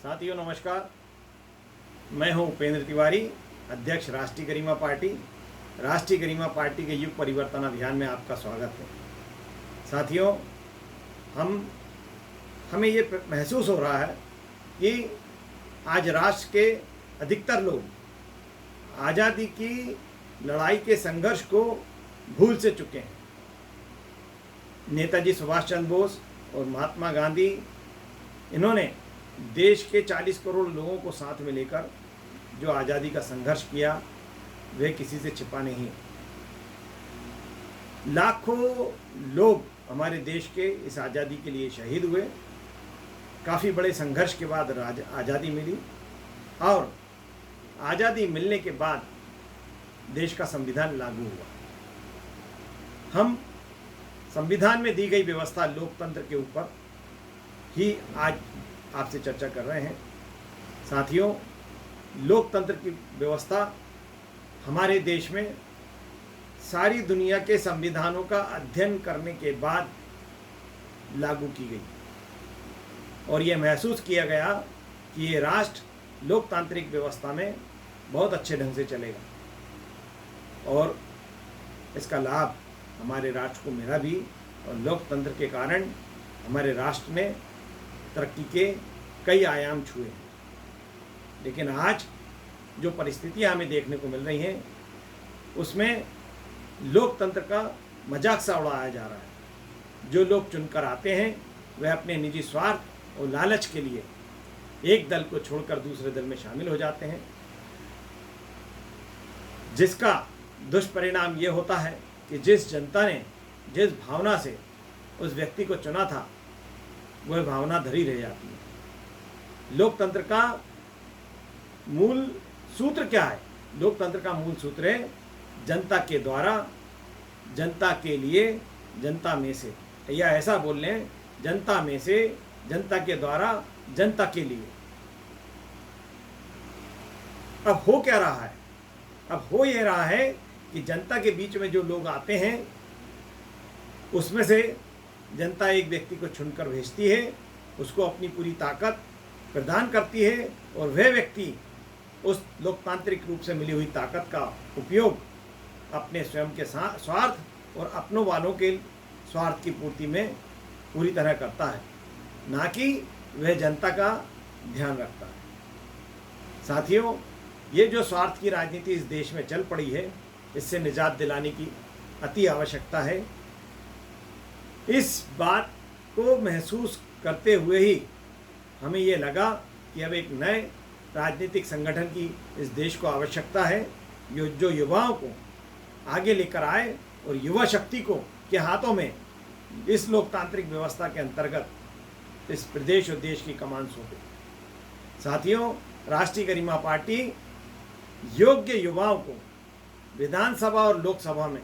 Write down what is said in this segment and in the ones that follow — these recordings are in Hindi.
साथियों नमस्कार। मैं हूं उपेंद्र तिवारी, अध्यक्ष राष्ट्रीय गरिमा पार्टी। राष्ट्रीय गरिमा पार्टी के युग परिवर्तन अभियान में आपका स्वागत है। साथियों, हमें ये महसूस हो रहा है कि आज राष्ट्र के अधिकतर लोग आज़ादी की लड़ाई के संघर्ष को भूल से चुके हैं। नेताजी सुभाष चंद्र बोस और महात्मा गांधी, इन्होंने देश के 40 करोड़ लोगों को साथ में लेकर जो आज़ादी का संघर्ष किया, वह किसी से छिपा नहीं है। लाखों लोग हमारे देश के इस आज़ादी के लिए शहीद हुए। काफ़ी बड़े संघर्ष के बाद आज़ादी मिली और आज़ादी मिलने के बाद देश का संविधान लागू हुआ। हम संविधान में दी गई व्यवस्था लोकतंत्र के ऊपर ही आज आपसे चर्चा कर रहे हैं। साथियों, लोकतंत्र की व्यवस्था हमारे देश में सारी दुनिया के संविधानों का अध्ययन करने के बाद लागू की गई और यह महसूस किया गया कि ये राष्ट्र लोकतांत्रिक व्यवस्था में बहुत अच्छे ढंग से चलेगा और इसका लाभ हमारे राष्ट्र को मिला भी। और लोकतंत्र के कारण हमारे राष्ट्र ने तरक्की के कई आयाम छुए हैं। लेकिन आज जो परिस्थितियां हमें देखने को मिल रही हैं, उसमें लोकतंत्र का मजाक सा उड़ाया जा रहा है। जो लोग चुनकर आते हैं वह अपने निजी स्वार्थ और लालच के लिए एक दल को छोड़कर दूसरे दल में शामिल हो जाते हैं, जिसका दुष्परिणाम ये होता है कि जिस जनता ने जिस भावना से उस व्यक्ति को चुना था, वह भावना धरी रह जाती है। लोकतंत्र का मूल सूत्र क्या है? लोकतंत्र का मूल सूत्र है जनता के द्वारा, जनता के लिए, जनता में से, या ऐसा बोल लें, जनता में से, जनता के द्वारा, जनता के लिए। अब हो क्या रहा है? अब हो ये रहा है कि जनता के बीच में जो लोग आते हैं, उसमें से जनता एक व्यक्ति को चुनकर भेजती है, उसको अपनी पूरी ताकत प्रदान करती है और वह व्यक्ति उस लोकतांत्रिक रूप से मिली हुई ताकत का उपयोग अपने स्वयं के स्वार्थ और अपनों वालों के स्वार्थ की पूर्ति में पूरी तरह करता है, ना कि वह जनता का ध्यान रखता है। साथियों, ये जो स्वार्थ की राजनीति इस देश में चल पड़ी है, इससे निजात दिलाने की अति आवश्यकता है। इस बात को महसूस करते हुए ही हमें ये लगा कि अब एक नए राजनीतिक संगठन की इस देश को आवश्यकता है, जो युवाओं को आगे लेकर आए और युवा शक्ति को के हाथों में इस लोकतांत्रिक व्यवस्था के अंतर्गत इस प्रदेश और देश की कमान सौंपे। साथियों, राष्ट्रीय गरिमा पार्टी योग्य युवाओं को विधानसभा और लोकसभा में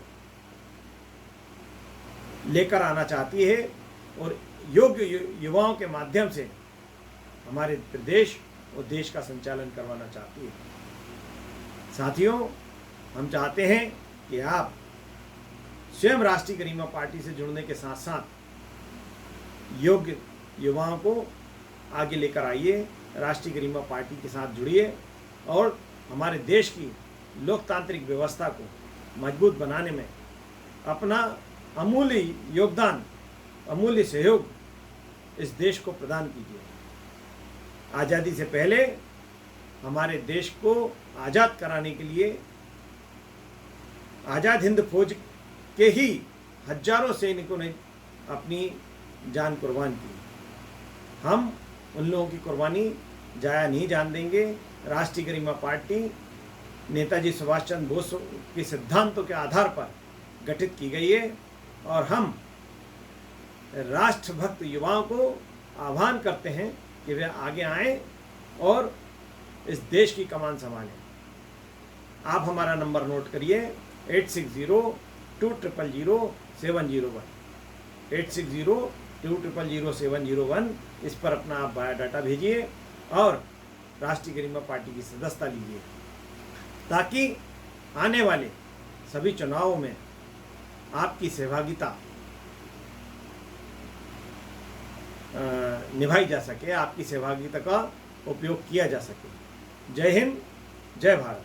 लेकर आना चाहती है और योग्य युवाओं के माध्यम से हमारे प्रदेश और देश का संचालन करवाना चाहती है। साथियों, हम चाहते हैं कि आप स्वयं राष्ट्रीय गरिमा पार्टी से जुड़ने के साथ साथ योग्य युवाओं को आगे लेकर आइए, राष्ट्रीय गरिमा पार्टी के साथ जुड़िए और हमारे देश की लोकतांत्रिक व्यवस्था को मजबूत बनाने में अपना अमूल्य योगदान, अमूल्य सहयोग इस देश को प्रदान कीजिए। आज़ादी से पहले हमारे देश को आज़ाद कराने के लिए आज़ाद हिंद फौज के ही हजारों सैनिकों ने अपनी जान कुर्बान की। हम उन लोगों की कुर्बानी जाया नहीं जान देंगे। राष्ट्रीय गरिमा पार्टी नेताजी सुभाष चंद्र बोस के सिद्धांतों के आधार पर गठित की गई है और हम राष्ट्रभक्त युवाओं को आह्वान करते हैं कि वे आगे आएं और इस देश की कमान संभालें। आप हमारा नंबर नोट करिए 8602000701, 8602000701। इस पर अपना आप बायोडाटा भेजिए और राष्ट्रीय गरिमा पार्टी की सदस्यता लीजिए, ताकि आने वाले सभी चुनावों में आपकी सहभागिता निभाई जा सके, आपकी सहभागिता का उपयोग किया जा सके। जय हिंद, जय भारत।